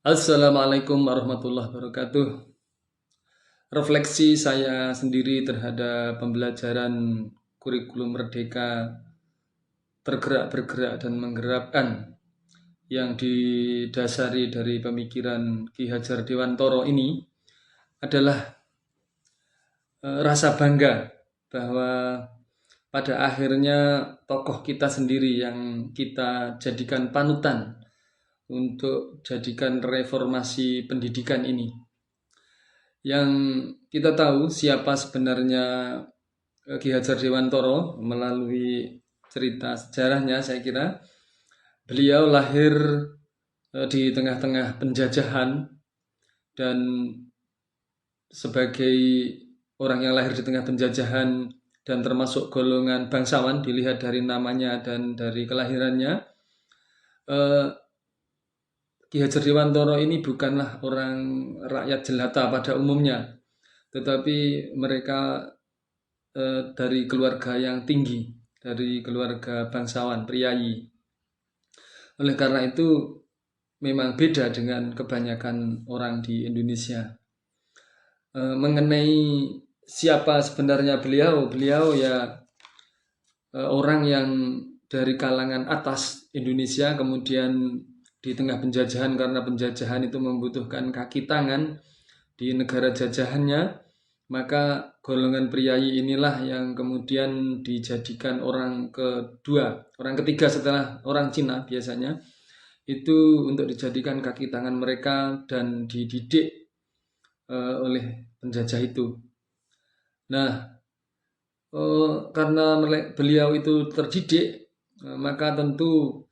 Assalamualaikum warahmatullahi wabarakatuh. Refleksi saya sendiri terhadap pembelajaran kurikulum Merdeka tergerak, bergerak, dan menggerakkan yang didasari dari pemikiran Ki Hajar Dewantoro ini adalah rasa bangga bahwa pada akhirnya tokoh kita sendiri yang kita jadikan panutan untuk jadikan reformasi pendidikan ini. Yang kita tahu siapa sebenarnya Ki Hajar Dewantoro melalui cerita sejarahnya, saya kira beliau lahir di tengah-tengah penjajahan, dan sebagai orang yang lahir di tengah penjajahan dan termasuk golongan bangsawan, dilihat dari namanya dan dari kelahirannya, Ki Hajar Dewantoro ini bukanlah orang rakyat jelata pada umumnya, tetapi mereka dari keluarga yang tinggi, dari keluarga bangsawan, priayi. Oleh karena itu memang beda dengan kebanyakan orang di Indonesia. Mengenai siapa sebenarnya beliau ya orang yang dari kalangan atas Indonesia, kemudian di tengah penjajahan, karena penjajahan itu membutuhkan kaki tangan di negara jajahannya, maka golongan priayi inilah yang kemudian dijadikan orang kedua, orang ketiga setelah orang Cina biasanya, itu untuk dijadikan kaki tangan mereka dan dididik oleh penjajah itu. Nah, karena beliau itu terdidik, maka tentu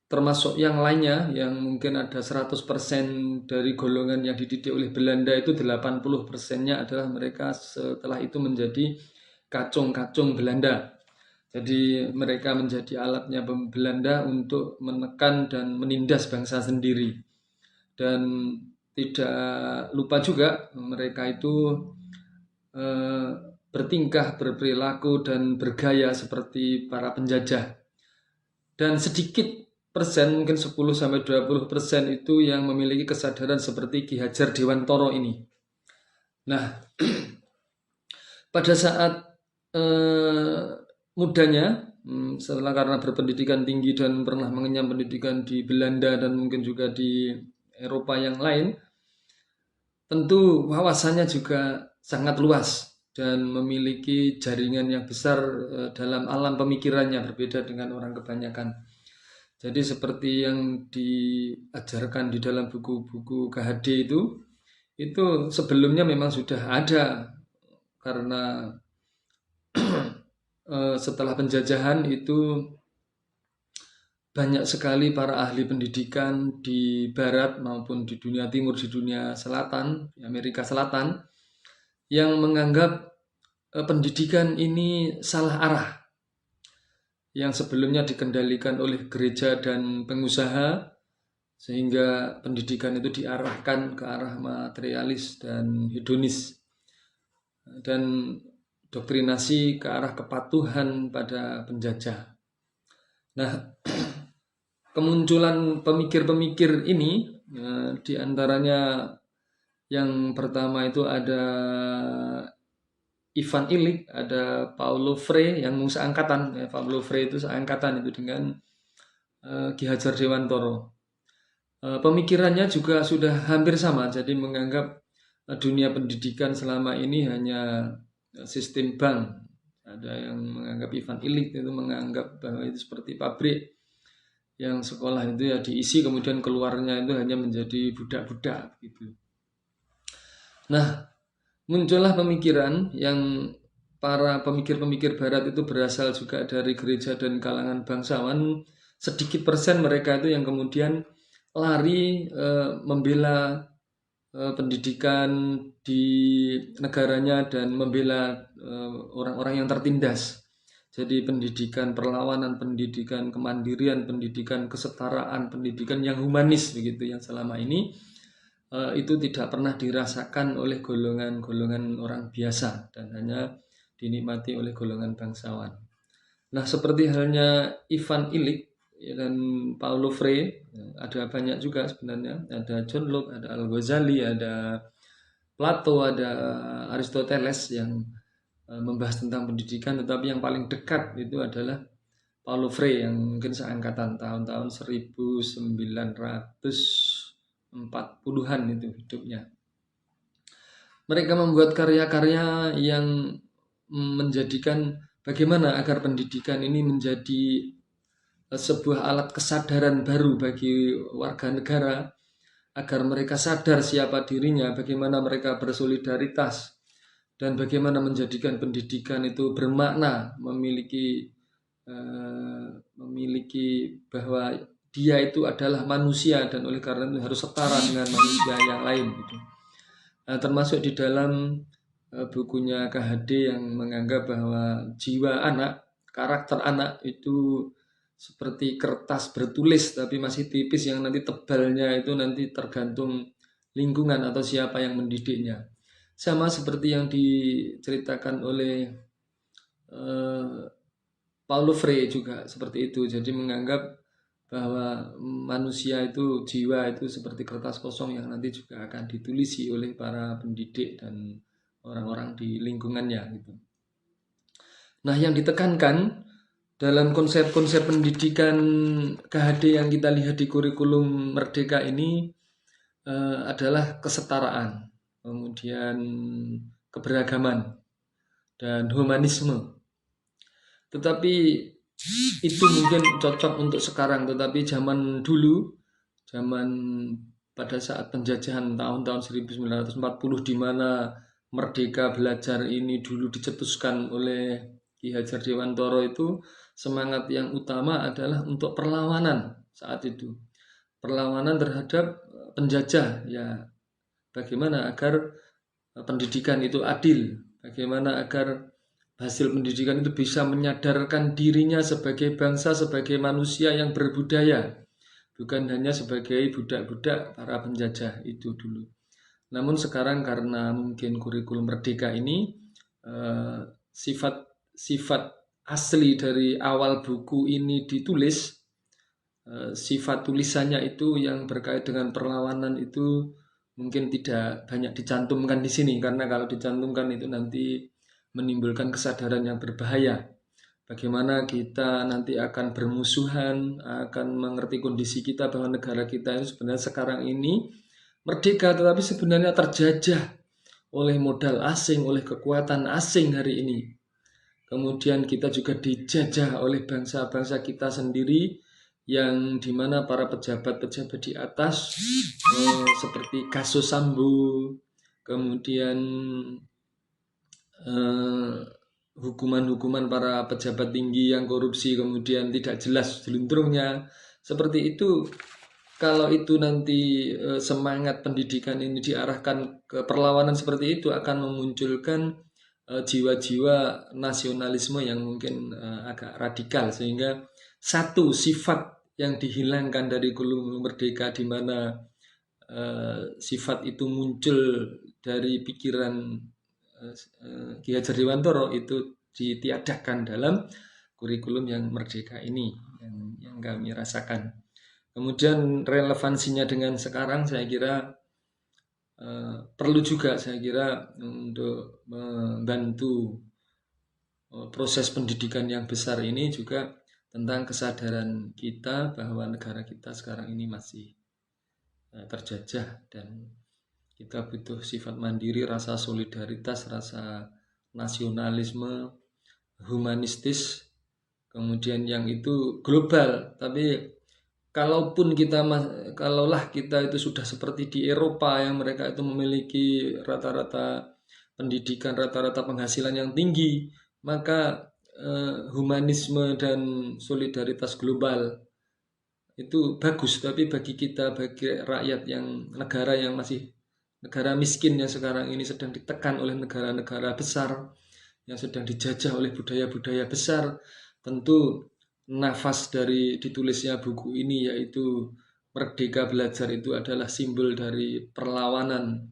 termasuk yang lainnya yang mungkin ada 100% dari golongan yang dididik oleh Belanda itu 80%-nya adalah mereka setelah itu menjadi kacung-kacung Belanda. Jadi mereka menjadi alatnya Belanda untuk menekan dan menindas bangsa sendiri. Dan tidak lupa juga mereka itu bertingkah, berperilaku, dan bergaya seperti para penjajah. Dan sedikit persen, mungkin 10-20% itu yang memiliki kesadaran seperti Ki Hajar Dewantoro ini. Nah, pada saat mudanya, setelah karena berpendidikan tinggi dan pernah mengenyam pendidikan di Belanda dan mungkin juga di Eropa yang lain, tentu wawasannya juga sangat luas dan memiliki jaringan yang besar dalam alam pemikirannya, berbeda dengan orang kebanyakan. Jadi seperti yang diajarkan di dalam buku-buku KHD itu sebelumnya memang sudah ada, karena setelah penjajahan itu banyak sekali para ahli pendidikan di barat maupun di dunia timur, di dunia selatan, di Amerika Selatan, yang menganggap pendidikan ini salah arah, yang sebelumnya dikendalikan oleh gereja dan pengusaha, sehingga pendidikan itu diarahkan ke arah materialis dan hedonis, dan doktrinasi ke arah kepatuhan pada penjajah. Nah, kemunculan pemikir-pemikir ini, diantaranya yang pertama itu ada Ivan Illich, ada Paulo Freire yang seangkatan. Paulo Freire itu seangkatan itu dengan Ki Hajar Dewantoro. Pemikirannya juga sudah hampir sama, jadi menganggap dunia pendidikan selama ini hanya sistem bank. Ada yang menganggap, Ivan Illich itu menganggap bahwa itu seperti pabrik yang sekolah itu ya diisi, kemudian keluarnya itu hanya menjadi budak-budak gitu. Nah, muncullah pemikiran yang para pemikir-pemikir barat itu berasal juga dari gereja dan kalangan bangsawan. Sedikit persen mereka itu yang kemudian lari membela pendidikan di negaranya dan membela orang-orang yang tertindas. Jadi pendidikan perlawanan, pendidikan kemandirian, pendidikan kesetaraan, pendidikan yang humanis begitu, yang selama ini itu tidak pernah dirasakan oleh golongan-golongan orang biasa dan hanya dinikmati oleh golongan bangsawan. Nah, seperti halnya Ivan Illich dan Paulo Freire, ada banyak juga sebenarnya, ada John Locke, ada Al-Ghazali, ada Plato, ada Aristoteles yang membahas tentang pendidikan, tetapi yang paling dekat itu adalah Paulo Freire yang mungkin seangkatan tahun-tahun 1940-an itu hidupnya. Mereka membuat karya-karya yang menjadikan bagaimana agar pendidikan ini menjadi sebuah alat kesadaran baru bagi warga negara, agar mereka sadar siapa dirinya, bagaimana mereka bersolidaritas, dan bagaimana menjadikan pendidikan itu bermakna, memiliki bahwa dia itu adalah manusia dan oleh karena itu harus setara dengan manusia yang lain gitu. Nah, termasuk di dalam bukunya KHD yang menganggap bahwa jiwa anak, karakter anak itu seperti kertas bertulis tapi masih tipis yang nanti tebalnya itu nanti tergantung lingkungan atau siapa yang mendidiknya. Sama seperti yang diceritakan oleh Paulo Freire juga seperti itu. Jadi menganggap bahwa manusia itu, jiwa itu seperti kertas kosong yang nanti juga akan ditulisi oleh para pendidik dan orang-orang di lingkungannya gitu. Nah, yang ditekankan dalam konsep-konsep pendidikan KHD yang kita lihat di kurikulum Merdeka ini adalah kesetaraan, kemudian keberagaman, dan humanisme. Tetapi itu mungkin cocok untuk sekarang, tetapi zaman dulu, zaman pada saat penjajahan tahun-tahun 1940 di mana Merdeka Belajar ini dulu dicetuskan oleh Ki Hajar Dewantoro, itu semangat yang utama adalah untuk perlawanan saat itu. Perlawanan terhadap penjajah, ya bagaimana agar pendidikan itu adil, bagaimana agar hasil pendidikan itu bisa menyadarkan dirinya sebagai bangsa, sebagai manusia yang berbudaya, bukan hanya sebagai budak-budak para penjajah itu dulu. Namun sekarang karena mungkin kurikulum Merdeka ini sifat asli dari awal buku ini ditulis, sifat tulisannya itu yang berkait dengan perlawanan itu mungkin tidak banyak dicantumkan di sini, karena kalau dicantumkan itu nanti menimbulkan kesadaran yang berbahaya. Bagaimana kita nanti akan bermusuhan, akan mengerti kondisi kita bahwa negara kita itu sebenarnya sekarang ini merdeka, tetapi sebenarnya terjajah oleh modal asing, oleh kekuatan asing hari ini. Kemudian kita juga dijajah oleh bangsa-bangsa kita sendiri, yang dimana para pejabat-pejabat di atas seperti Gaso Sambo, kemudian hukuman-hukuman para pejabat tinggi yang korupsi kemudian tidak jelas jeluntrungnya seperti itu. Kalau itu nanti semangat pendidikan ini diarahkan ke perlawanan seperti itu, akan memunculkan jiwa-jiwa nasionalisme yang mungkin agak radikal, sehingga satu sifat yang dihilangkan dari kurikulum Merdeka, di mana sifat itu muncul dari pikiran Ki Hajar Dewantoro, itu ditiadakan dalam kurikulum yang merdeka ini yang kami rasakan. Kemudian relevansinya dengan sekarang saya kira perlu juga saya kira untuk membantu proses pendidikan yang besar ini juga tentang kesadaran kita bahwa negara kita sekarang ini masih terjajah dan kita butuh sifat mandiri, rasa solidaritas, rasa nasionalisme, humanistis, kemudian yang itu global. Tapi kalaulah kita itu sudah seperti di Eropa yang mereka itu memiliki rata-rata pendidikan, rata-rata penghasilan yang tinggi, maka humanisme dan solidaritas global itu bagus. Tapi bagi kita, bagi rakyat yang negara yang masih negara miskin yang sekarang ini sedang ditekan oleh negara-negara besar, yang sedang dijajah oleh budaya-budaya besar, tentu nafas dari ditulisnya buku ini, yaitu Merdeka Belajar, itu adalah simbol dari perlawanan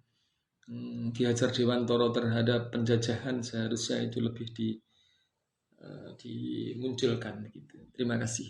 Ki Hajar Dewantoro terhadap penjajahan. Seharusnya itu lebih dimunculkan gitu. Terima kasih.